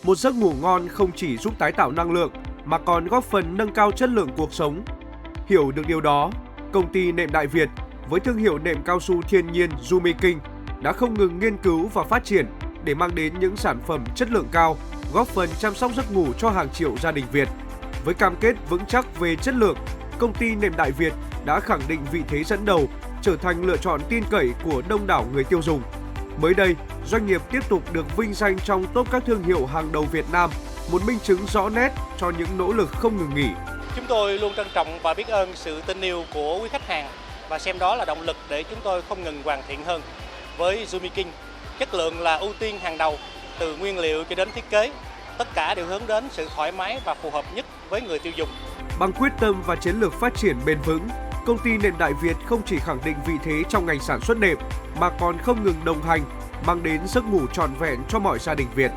Một giấc ngủ ngon không chỉ giúp tái tạo năng lượng mà còn góp phần nâng cao chất lượng cuộc sống. Hiểu được điều đó, công ty nệm Đại Việt với thương hiệu nệm cao su thiên nhiên Yumi King đã không ngừng nghiên cứu và phát triển để mang đến những sản phẩm chất lượng cao, góp phần chăm sóc giấc ngủ cho hàng triệu gia đình Việt. Với cam kết vững chắc về chất lượng, công ty nệm Đại Việt đã khẳng định vị thế dẫn đầu, trở thành lựa chọn tin cậy của đông đảo người tiêu dùng. Mới đây, doanh nghiệp tiếp tục được vinh danh trong top các thương hiệu hàng đầu Việt Nam, một minh chứng rõ nét cho những nỗ lực không ngừng nghỉ. Chúng tôi luôn trân trọng và biết ơn sự tin yêu của quý khách hàng và xem đó là động lực để chúng tôi không ngừng hoàn thiện hơn. Với Yumi King, chất lượng là ưu tiên hàng đầu, từ nguyên liệu cho đến thiết kế, tất cả đều hướng đến sự thoải mái và phù hợp nhất với người tiêu dùng. Bằng quyết tâm và chiến lược phát triển bền vững, công ty nệm Đại Việt không chỉ khẳng định vị thế trong ngành sản xuất nệm mà còn không ngừng đồng hành, mang đến giấc ngủ trọn vẹn cho mọi gia đình Việt.